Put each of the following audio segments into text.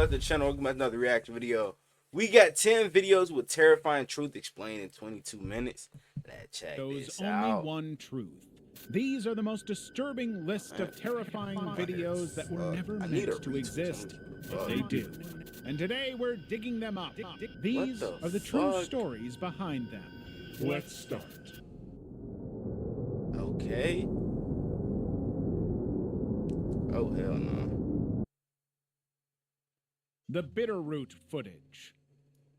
back to the channel. Welcome back to another reaction video. We got 10 videos with terrifying truth explained in 22 minutes. Let's check this only out. one truth. These are the most disturbing list of terrifying videos that were never meant to exist, but they do. And today we're digging them up. These are the true stories behind them. Let's start. Okay. Oh, hell no. The Bitterroot footage.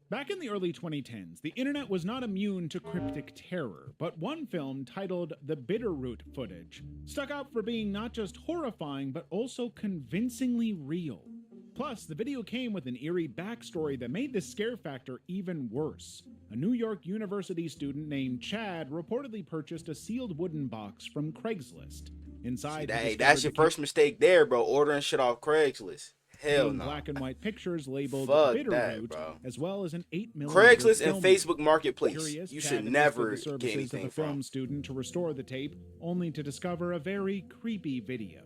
Back in the early 2010s, the internet was not immune to cryptic terror, but one film titled The Bitterroot footage stuck out for being not just horrifying, but also convincingly real. Plus, the video came with an eerie backstory that made the scare factor even worse. A New York University student named Chad reportedly purchased a sealed wooden box from Craigslist. Inside, Hey, that's your first mistake there, bro. Ordering shit off Craigslist. Hell no. Black and white pictures labeled Bitterroot, as well as an 8mm Craigslist and Facebook Marketplace. You should never get anything of a from. film student to restore the tape, only to discover a very creepy video.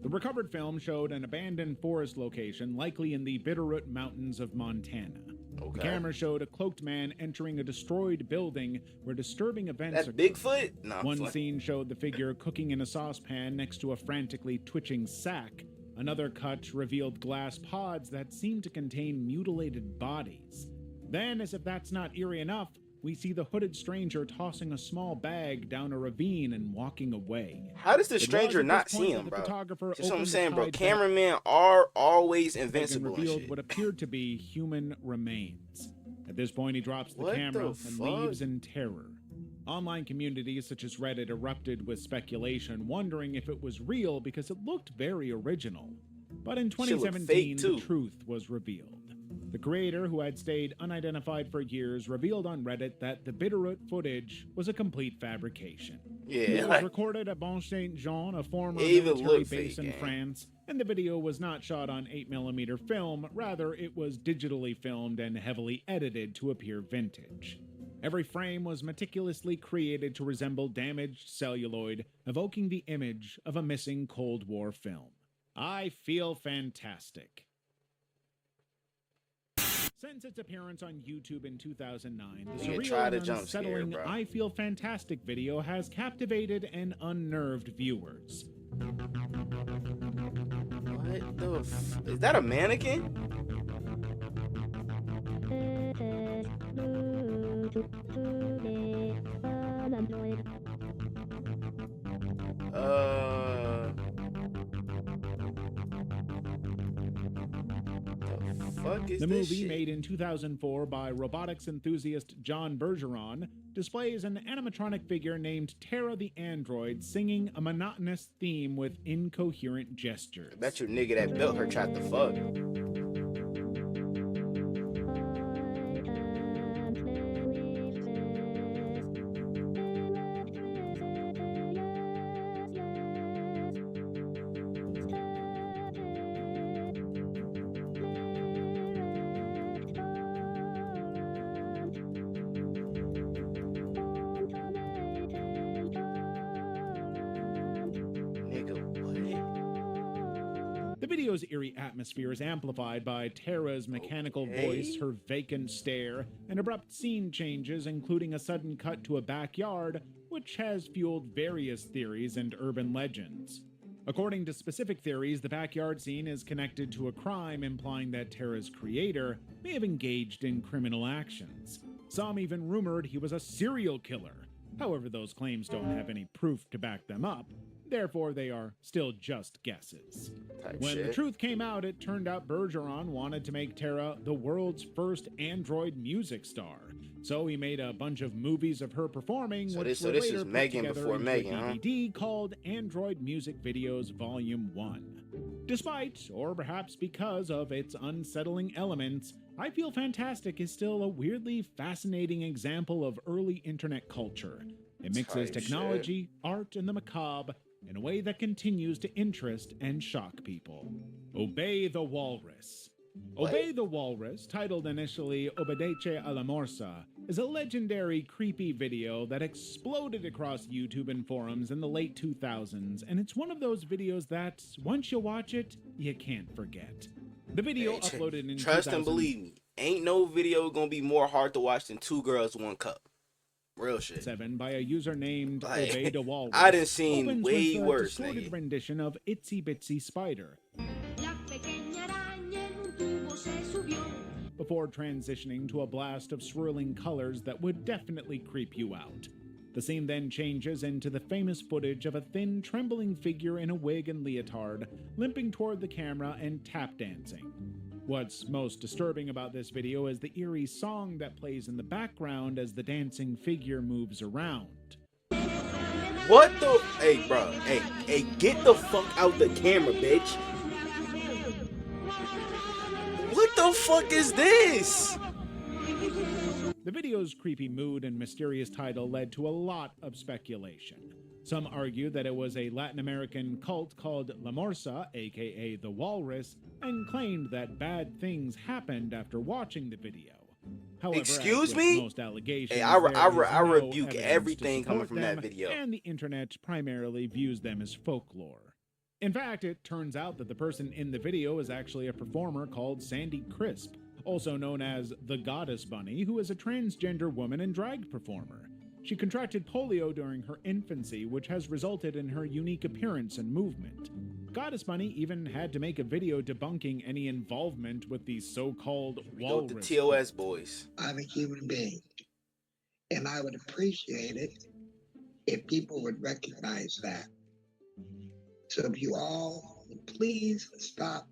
The recovered film showed an abandoned forest location, likely in the Bitterroot Mountains of Montana. The camera showed a cloaked man entering a destroyed building where disturbing events occurred. Bigfoot? No. One scene showed the figure cooking in a saucepan next to a frantically twitching sack. Another cut revealed glass pods that seemed to contain mutilated bodies. Then, as if that's not eerie enough, we see the hooded stranger tossing a small bag down a ravine and walking away. How does the stranger not see him, bro? That's what I'm saying, bro. Cameramen are always invincible. Revealed what appeared to be human remains. At this point, he drops the camera and leaves in terror. Online communities such as Reddit erupted with speculation, wondering if it was real because it looked very original. But in 2017, the truth was revealed. The creator, who had stayed unidentified for years, revealed on Reddit that the Bitterroot footage was a complete fabrication. It was recorded at Bon Saint Jean, a former military base in France, and the video was not shot on 8mm film, rather it was digitally filmed and heavily edited to appear vintage. Every frame was meticulously created to resemble damaged celluloid, evoking the image of a missing Cold War film. I feel fantastic. Since its appearance on YouTube in 2009, the surreal and unsettling I Feel Fantastic video has captivated and unnerved viewers. What the is that a mannequin? The movie, made in 2004 by robotics enthusiast John Bergeron, displays an animatronic figure named Tara the Android singing a monotonous theme with incoherent gestures. I bet you nigga that built her tried to fuck. The video's eerie atmosphere is amplified by Tara's mechanical voice, her vacant stare, and abrupt scene changes, including a sudden cut to a backyard, which has fueled various theories and urban legends. According to specific theories, the backyard scene is connected to a crime, implying that Tara's creator may have engaged in criminal actions. Some even rumored he was a serial killer. However, those claims don't have any proof to back them up. Therefore, they are still just guesses. When the truth came out, it turned out Bergeron wanted to make Tara the world's first android music star. So he made a bunch of movies of her performing, which were later put together into a DVD called Android Music Videos Volume 1. Despite, or perhaps because of its unsettling elements, I Feel Fantastic is still a weirdly fascinating example of early internet culture. It mixes technology, art, and the macabre in a way that continues to interest and shock people. Obey the Walrus. Obey the Walrus, titled initially Obedece a la Morsa, is a legendary creepy video that exploded across YouTube and forums in the late 2000s, and it's one of those videos that, once you watch it, you can't forget. The video Hey, uploaded in trust 2000 and believe me, ain't no video gonna be more hard to watch than Two Girls, One Cup. Real shit. 7 by a user named Like, Obey the Walrus. I done seen opens way with a worse, distorted nigga. rendition of Itsy Bitsy Spider, La pequeña araña en un tubo se subió. before transitioning to a blast of swirling colors that would definitely creep you out. The scene then changes into the famous footage of a thin, trembling figure in a wig and leotard, limping toward the camera and tap dancing. What's most disturbing about this video is the eerie song that plays in the background as the dancing figure moves around. What the? Hey, bro. Hey, get the fuck out the camera, bitch. What the fuck is this? The video's creepy mood and mysterious title led to a lot of speculation. Some argue that it was a Latin American cult called La Morsa, aka the Walrus, and claimed that bad things happened after watching the video. However, Excuse as with me? most allegations, Hey, I there is no rebuke evidence everything to coming support from that them, video. and the internet primarily views them as folklore. In fact, it turns out that the person in the video is actually a performer called Sandy Crisp, also known as the Goddess Bunny, who is a transgender woman and drag performer. She contracted polio during her infancy, which has resulted in her unique appearance and movement. Goddess Bunny even had to make a video debunking any involvement with the so-called We go with walrus. the TOS boys. I'm a human being. And I would appreciate it if people would recognize that. So if you all please stop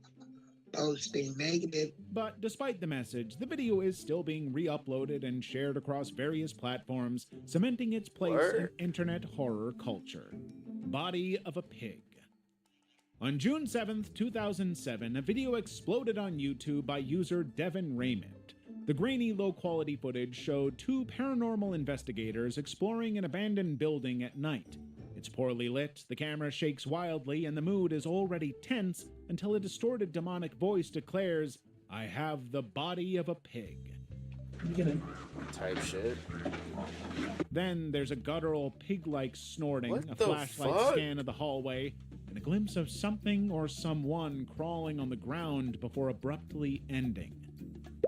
posting negative. But despite the message, the video is still being re-uploaded and shared across various platforms, cementing its place Word. in internet horror culture. Body of a pig. On June 7th, 2007, a video exploded on YouTube by user Devin Raymond. The grainy, low-quality footage showed two paranormal investigators exploring an abandoned building at night. It's poorly lit, the camera shakes wildly, and the mood is already tense until a distorted demonic voice declares, "I have the body of a pig." Type shit. Then there's a guttural pig-like snorting, What a the flashlight fuck? scan of the hallway, and a glimpse of something or someone crawling on the ground before abruptly ending.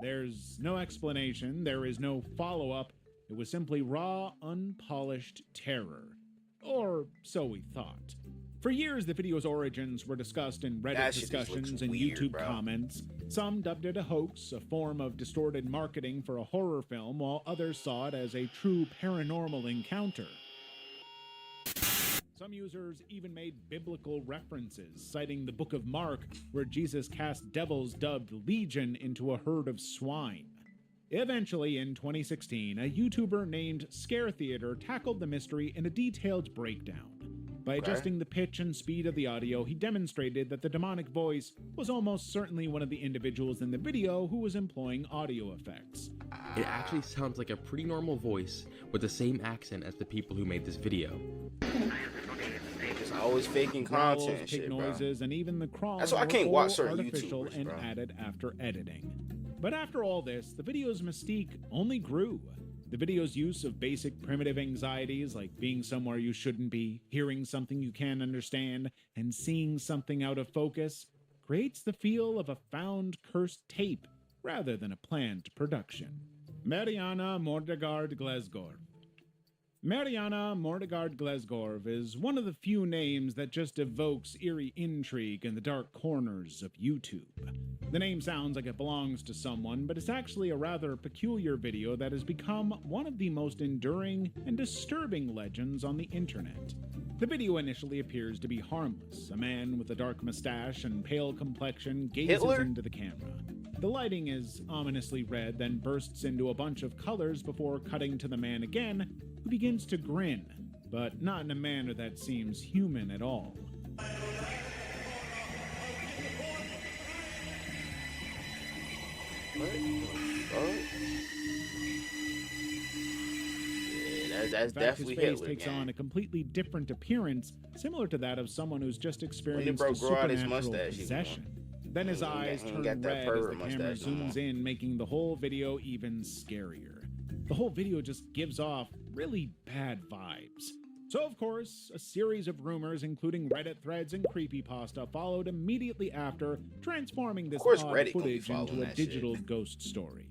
There's no explanation, there is no follow-up, it was simply raw, unpolished terror. Or so we thought. For years, the video's origins were discussed in Reddit That shit just looks discussions and weird, YouTube bro. comments. Some dubbed it a hoax, a form of distorted marketing for a horror film, while others saw it as a true paranormal encounter. Some users even made biblical references, citing the Book of Mark, where Jesus cast devils dubbed Legion into a herd of swine. Eventually, in 2016, a YouTuber named Scare Theater tackled the mystery in a detailed breakdown. By Okay. adjusting the pitch and speed of the audio, he demonstrated that the demonic voice was almost certainly one of the individuals in the video who was employing audio effects. It actually sounds like a pretty normal voice with the same accent as the people who made this video. Just always faking Growls, content and pig shit, bro. noises, and even the crawling That's why I were can't watch all certain artificial YouTubers, and bro. added after editing. But after all this, the video's mystique only grew. The video's use of basic primitive anxieties like being somewhere you shouldn't be, hearing something you can't understand, and seeing something out of focus creates the feel of a found cursed tape rather than a planned production. Mariana Mordegard Glesgorv. Mariana Mordegard Glesgorv is one of the few names that just evokes eerie intrigue in the dark corners of YouTube. The name sounds like it belongs to someone, but it's actually a rather peculiar video that has become one of the most enduring and disturbing legends on the internet. The video initially appears to be harmless. A man with a dark mustache and pale complexion gazes Hitler? into the camera. The lighting is ominously red, then bursts into a bunch of colors before cutting to the man again, who begins to grin, but not in a manner that seems human at all. What the fuck? Yeah, that's In fact, definitely his face Hitler. takes gang. on a completely different appearance, similar to that of someone who's just experienced bro a grow out his supernatural mustache, he possession. Then his He ain't got- eyes he ain't turn got that red as the pervert camera mustache no zooms more. in, making the whole video even scarier. The whole video just gives off really bad vibes. So, of course, a series of rumors, including Reddit threads and creepypasta, followed immediately after, transforming this course odd Reddit gonna be footage following into a that shit. digital ghost story.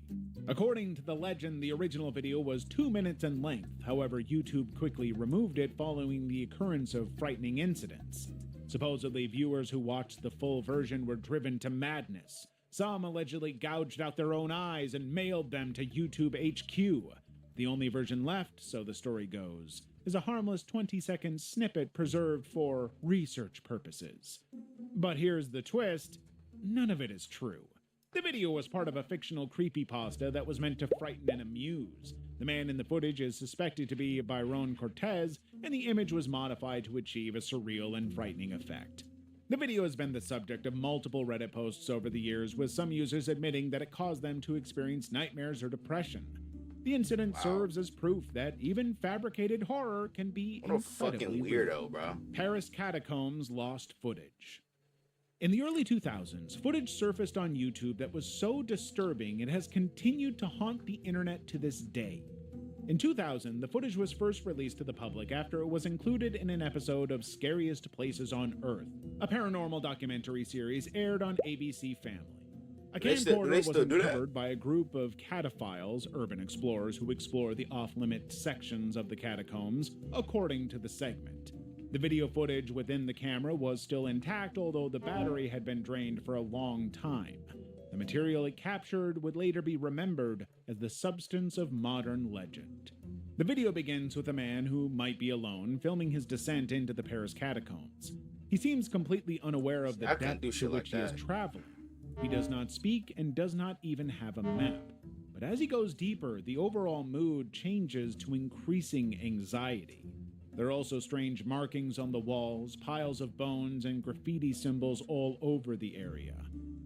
According to the legend, the original video was 2 minutes in length. However, YouTube quickly removed it following the occurrence of frightening incidents. Supposedly, viewers who watched the full version were driven to madness. Some allegedly gouged out their own eyes and mailed them to YouTube HQ. The only version left, so the story goes, is a harmless 20-second snippet preserved for research purposes. But here's the twist: none of it is true. The video was part of a fictional creepypasta that was meant to frighten and amuse. The man in the footage is suspected to be Byron Cortez, and the image was modified to achieve a surreal and frightening effect. The video has been the subject of multiple Reddit posts over the years, with some users admitting that it caused them to experience nightmares or depression. The incident serves as proof that even fabricated horror can be What a fucking incredibly weirdo, real. bro. Paris catacombs lost footage. In the early 2000s, footage surfaced on YouTube that was so disturbing it has continued to haunt the internet to this day. In 2000, the footage was first released to the public after it was included in an episode of Scariest Places on Earth, a paranormal documentary series aired on ABC Family. A Do they still camcorder was do that? uncovered by a group of cataphiles, urban explorers who explore the off-limit sections of the catacombs, according to the segment. The video footage within the camera was still intact, although the battery had been drained for a long time. The material it captured would later be remembered as the substance of modern legend. The video begins with a man who might be alone, filming his descent into the Paris catacombs. He seems completely unaware of the I can't depth do to shit like which he is that. traveling. He does not speak and does not even have a map. But as he goes deeper, the overall mood changes to increasing anxiety. There are also strange markings on the walls, piles of bones, and graffiti symbols all over the area.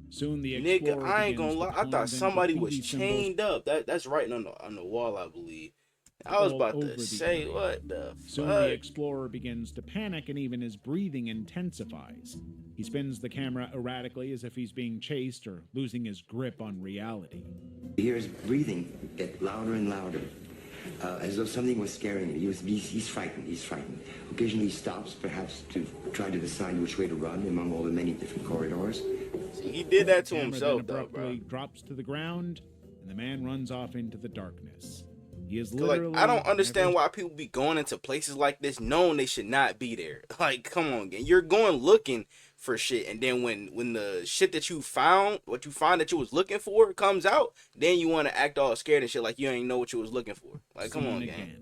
Soon the explorer Nigga, I ain't gonna begins to lie. I plunge thought in somebody was graffiti symbols chained up. That's writing on the wall, I believe. I was all about over to the say, area. what the Soon the fuck? explorer begins to panic and even his breathing intensifies. He spins the camera erratically as if he's being chased or losing his grip on reality. You hear his breathing get louder and louder, as though something was scaring him. He's frightened. He's frightened. Occasionally he stops, perhaps to try to decide which way to run among all the many different corridors. See, he did that to The camera himself, then though, abruptly bro. drops to the ground, and the man runs off into the darkness. He is 'Cause, literally like, I don't understand never why people be going into places like this knowing they should not be there. Like, come on, gang. You're going looking for shit, and then when the shit that you found, what you find that you was looking for, comes out, then you want to act all scared and shit like you ain't know what you was looking for. Like, come on, seen gang. again.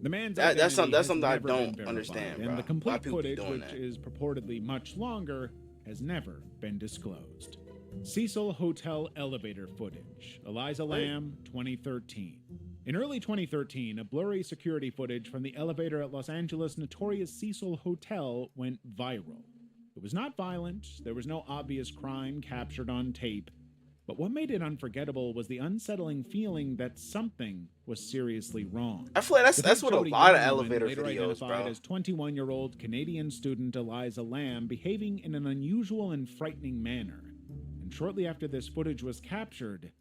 The man's That's identity something has I never don't been understand, verified, bro. and the Why complete people be footage, doing which that. is purportedly much longer, has never been disclosed. Cecil Hotel elevator footage. Eliza Lamb, 2013. In early 2013, a blurry security footage from the elevator at Los Angeles' notorious Cecil Hotel went viral. It was not violent, there was no obvious crime captured on tape, but what made it unforgettable was the unsettling feeling that something was seriously wrong. I feel like The that's tape what a showed lot of young woman, elevator later videos, identified bro. as 21-year-old Canadian student Eliza Lamb, behaving in an unusual and frightening manner. And shortly after this footage was captured,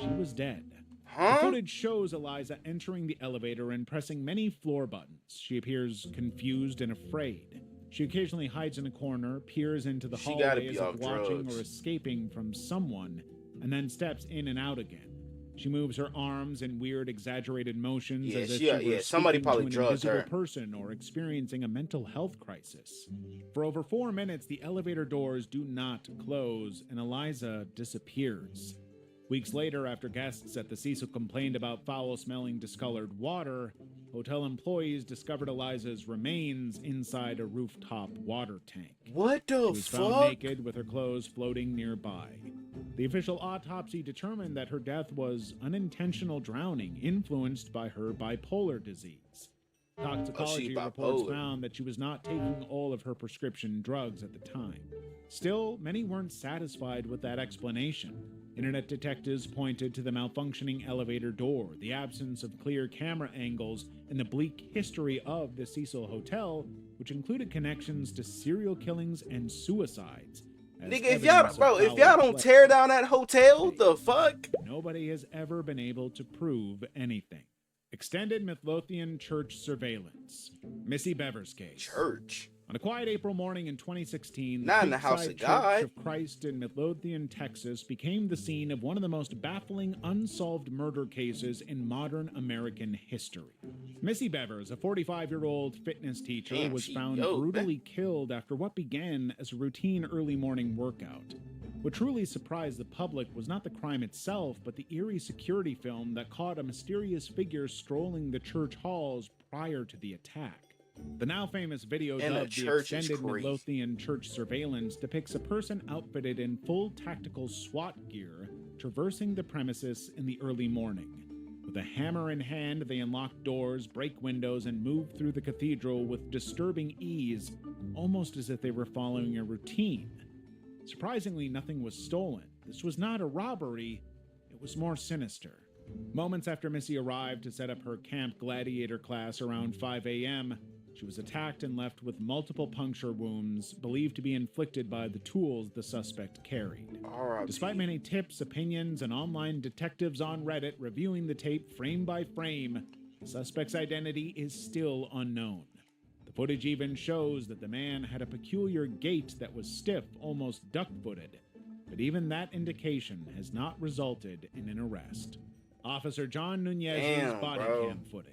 she was dead. The Huh? footage shows Eliza entering the elevator and pressing many floor buttons. She appears confused and afraid. She occasionally hides in a corner, peers into the She gotta hallway be as if off watching drugs. or escaping from someone, and then steps in and out again. She moves her arms in weird, exaggerated motions Yeah, as if she- she were yeah, somebody speaking probably to an drugged invisible her. person or experiencing a mental health crisis. For over 4 minutes, the elevator doors do not close, and Eliza disappears. Weeks later, after guests at the Cecil complained about foul-smelling, discolored water, hotel employees discovered Eliza's remains inside a rooftop water tank. What She the was found fuck? naked with her clothes floating nearby. The official autopsy determined that her death was unintentional drowning influenced by her bipolar disease. Toxicology reports bipolar. found that she was not taking all of her prescription drugs at the time. Still, many weren't satisfied with that explanation. Internet detectives pointed to the malfunctioning elevator door, the absence of clear camera angles, and the bleak history of the Cecil Hotel, which included connections to serial killings and suicides. as Nigga, if evidence y'all, of bro, if foul y'all don't play. tear down that hotel, the fuck? Nobody has ever been able to prove anything, Extended Midlothian Church Surveillance. Missy Bevers case. Church. On a quiet April morning in 2016, Not in the House Creekside of God. Church of Christ in Midlothian, Texas, became the scene of one of the most baffling unsolved murder cases in modern American history. Missy Bevers, a 45-year-old fitness teacher, Damn, was she found dope, brutally killed after what began as a routine early morning workout. What truly surprised the public was not the crime itself, but the eerie security film that caught a mysterious figure strolling the church halls prior to the attack. The now famous video And the dubbed the church is Extended crazy. Midlothian Church Surveillance depicts a person outfitted in full tactical SWAT gear traversing the premises in the early morning. With a hammer in hand, they unlock doors, break windows, and move through the cathedral with disturbing ease, almost as if they were following a routine. Surprisingly, nothing was stolen. This was not a robbery, it was more sinister. Moments after Missy arrived to set up her Camp Gladiator class around 5 a.m., she was attacked and left with multiple puncture wounds, believed to be inflicted by the tools the suspect carried. R.I.P. Despite many tips, opinions, and online detectives on Reddit reviewing the tape frame by frame, the suspect's identity is still unknown. The footage even shows that the man had a peculiar gait that was stiff, almost duck-footed, but even that indication has not resulted in an arrest. Officer John Nunez's Damn, body bro. cam footage.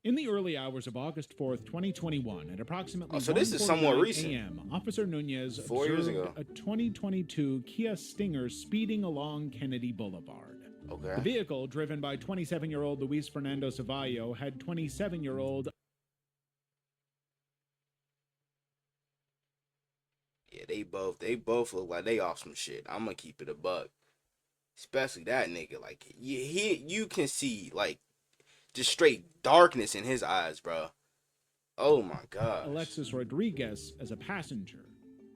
In the early hours of August 4th, 2021, at approximately Oh, so this is somewhat 1:49 recent. a.m., Officer Nunez 4 years observed ago. a 2022 Kia Stinger speeding along Kennedy Boulevard. The Okay. vehicle, driven by 27-year-old Luis Fernando Savallo, had 27-year-old Yeah, they both look like they off some shit. I'm gonna keep it a buck. Especially that nigga. Like, you can see, like, just straight darkness in his eyes, bro. Oh my god. Alexis Rodriguez as a passenger.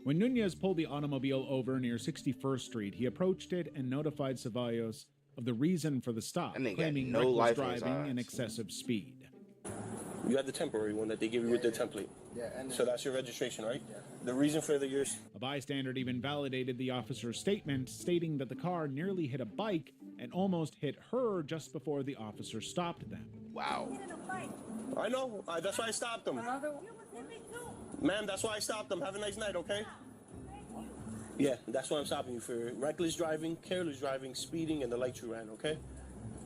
When Nunez pulled the automobile over near 61st Street, he approached it and notified Ceballos of the reason for the stop, That nigga got claiming no reckless life in his driving and eyes. excessive speed. You had the temporary one that they give you with the template. Yeah. So that's your registration, right? Yeah. The reason for the yours. A bystander even validated the officer's statement, stating that the car nearly hit a bike and almost hit her just before the officer stopped them. Wow. I know. That's why I stopped them. Ma'am, that's why I stopped them. Have a nice night, okay? Yeah, that's why I'm stopping you for reckless driving, careless driving, speeding, and the light you ran, okay?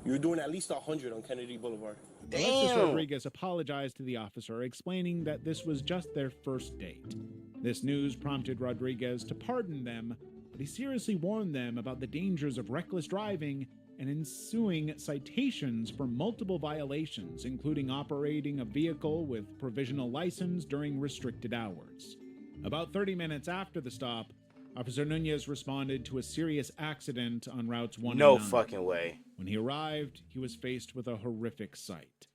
You're doing at least 100 on Kennedy Boulevard. Alexis Damn. Rodriguez apologized to the officer, explaining that this was just their first date. This news prompted Rodriguez to pardon them, but he seriously warned them about the dangers of reckless driving and ensuing citations for multiple violations, including operating a vehicle with provisional license during restricted hours. About 30 minutes after the stop, Officer Nunez responded to a serious accident on routes 1 No and 9. fucking way. When he arrived, he was faced with a horrific sight.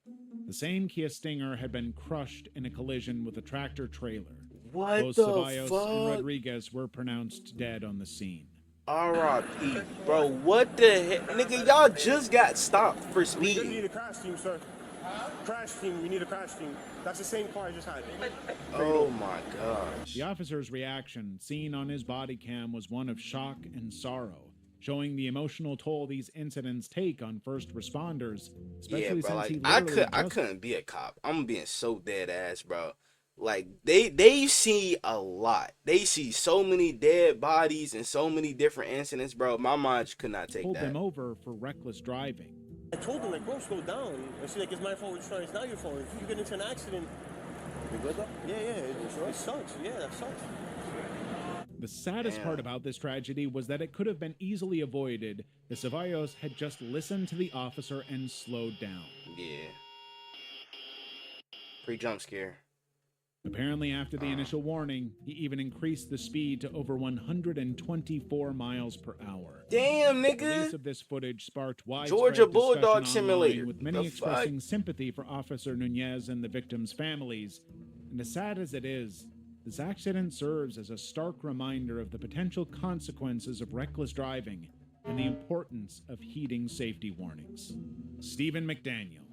The same Kia Stinger had been crushed in a collision with a tractor trailer. What Both the Ceballos and fuck? Rodriguez were pronounced dead on the scene. R.I.P. Bro, what the heck? Nigga, y'all just got stopped for We just need speeding. a crash team, sir. Crash team, we need a crash team. That's the same car I just had. Oh my gosh. The officer's reaction, seen on his body cam, was one of shock and sorrow, showing the emotional toll these incidents take on first responders, especially Yeah, bro. since he Like, literally I just couldn't be a cop. I'm being so dead ass, bro. Like, they see a lot. They see so many dead bodies and so many different incidents, bro. My mind just could not take pulled that. them over for reckless driving. I told him, like, bro, slow down. I see, like, it's my fault, it's not your fault. If you get into an accident... You good, though? Yeah, it sucks. Yeah, that sucks. The saddest Damn. part about this tragedy was that it could have been easily avoided if Ceballos had just listened to the officer and slowed down. Yeah. Pre-jump scare. Apparently, after the initial warning, he even increased the speed to over 124 miles per hour. Damn, The release nigga. of this footage sparked widespread Georgia Bulldog discussion online, Simulator. with many The expressing sympathy for Officer Nunez and the victims' families. And as sad as it is, this accident serves as a stark reminder of the potential consequences of reckless driving and the importance of heeding safety warnings. Stephen McDaniel.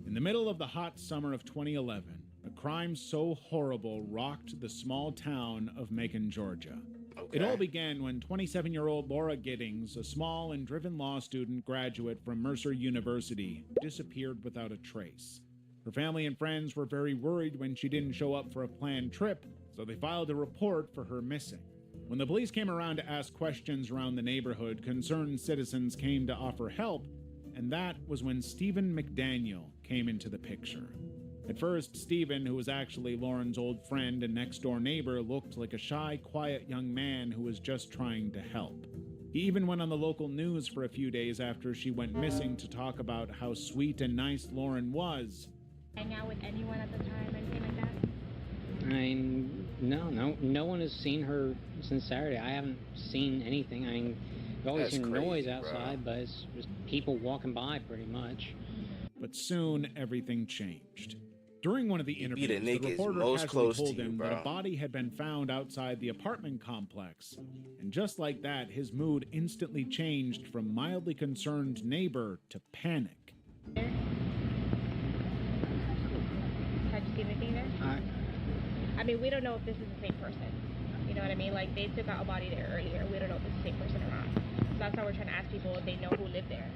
In the middle of the hot summer of 2011, a crime so horrible rocked the small town of Macon, Georgia. It all began when 27-year-old Laura Giddings, a small and driven law student graduate from Mercer University, disappeared without a trace. Her family and friends were very worried when she didn't show up for a planned trip, so they filed a report for her missing. When the police came around to ask questions around the neighborhood, concerned citizens came to offer help, and that was when Stephen McDaniel came into the picture. At first, Stephen, who was actually Lauren's old friend and next-door neighbor, looked like a shy, quiet young man who was just trying to help. He even went on the local news for a few days after she went missing to talk about how sweet and nice Lauren was. Hang out with anyone at the time, anything like that? I mean, no one has seen her since Saturday. I haven't seen anything. I mean, I've always seen noise outside, but it's just people walking by pretty much. But soon, everything changed. During one of the interviews, the reporter most casually close told to you, him bro. that a body had been found outside the apartment complex. And just like that, his mood instantly changed from mildly concerned neighbor to panic. Had you seen anything there? I mean, we don't know if this is the same person. You know what I mean? Like, they took out a body there earlier. We don't know if it's the same person or not. So that's why we're trying to ask people if they know who lived there.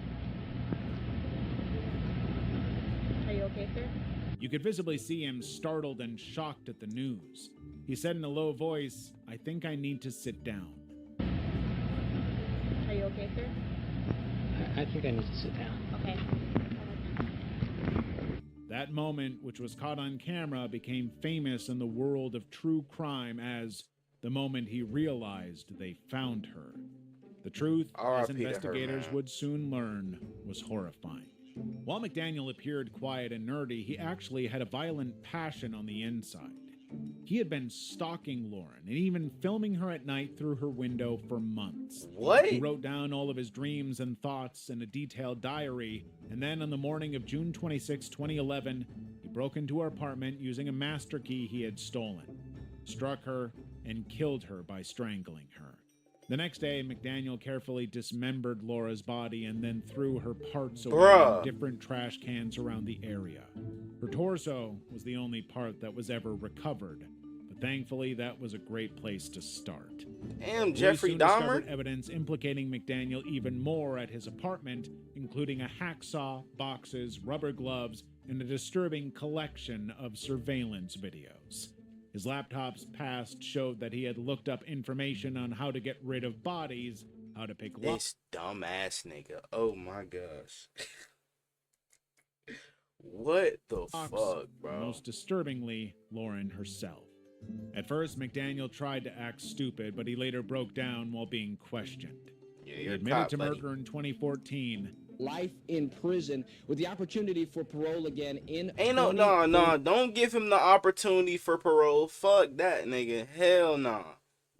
Are you okay, sir? You could visibly see him startled and shocked at the news. He said in a low voice, "I think I need to sit down." Are you okay, sir? I think I need to sit down. Okay. That moment, which was caught on camera, became famous in the world of true crime as the moment he realized they found her. The truth, as R.I.P. to her, investigators man. would soon learn, was horrifying. While McDaniel appeared quiet and nerdy, he actually had a violent passion on the inside. He had been stalking Lauren and even filming her at night through her window for months. What? He wrote down all of his dreams and thoughts in a detailed diary, and then on the morning of June 26, 2011, he broke into her apartment using a master key he had stolen, struck her, and killed her by strangling her. The next day, McDaniel carefully dismembered Laura's body and then threw her parts away in different trash cans around the area. Her torso was the only part that was ever recovered, but thankfully that was a great place to start. Damn, Jeffrey Police soon discovered Dahmer. evidence implicating McDaniel even more at his apartment, including a hacksaw, boxes, rubber gloves, and a disturbing collection of surveillance videos. His laptop's past showed that he had looked up information on how to get rid of bodies, how to pick This dumbass nigga. Oh my gosh. What the fuck, bro? Most disturbingly, Lauren herself. At first, McDaniel tried to act stupid, but he later broke down while being questioned. Yeah, He you're a admitted cop, to buddy. murder in 2014. Life in prison with the opportunity for parole again in Ain't no, don't give him the opportunity for parole. Fuck that nigga. Hell nah.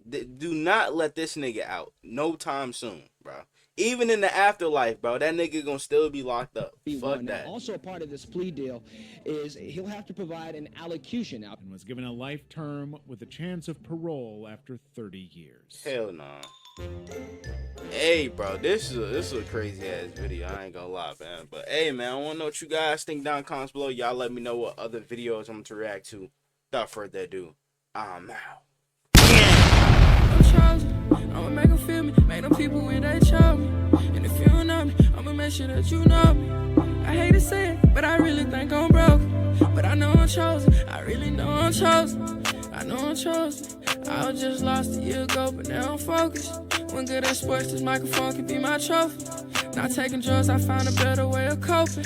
Do not let this nigga out. No time soon, bro. Even in the afterlife, bro, that nigga gonna still be locked up. Fuck that. Also, a part of this plea deal is he'll have to provide an allocution now. And was given a life term with a chance of parole after 30 years. Hell nah. Hey, bro, this is a crazy ass video. I ain't gonna lie, man. But hey, man, I wanna know what you guys think down in the comments below. Y'all let me know what other videos I'm to react to. Without further ado, I'm out. I'm chosen. I'ma make them feel me. Make them people when they show me. And if you don't know me, I'ma make sure that you know me. I hate to say it, but I really think I'm broken. But I know I'm chosen. I really know I'm chosen. I know I'm chosen. I was just lost a year ago, but now I'm focused. When good at sports, this microphone can be my trophy. Not taking drugs, I found a better way of coping.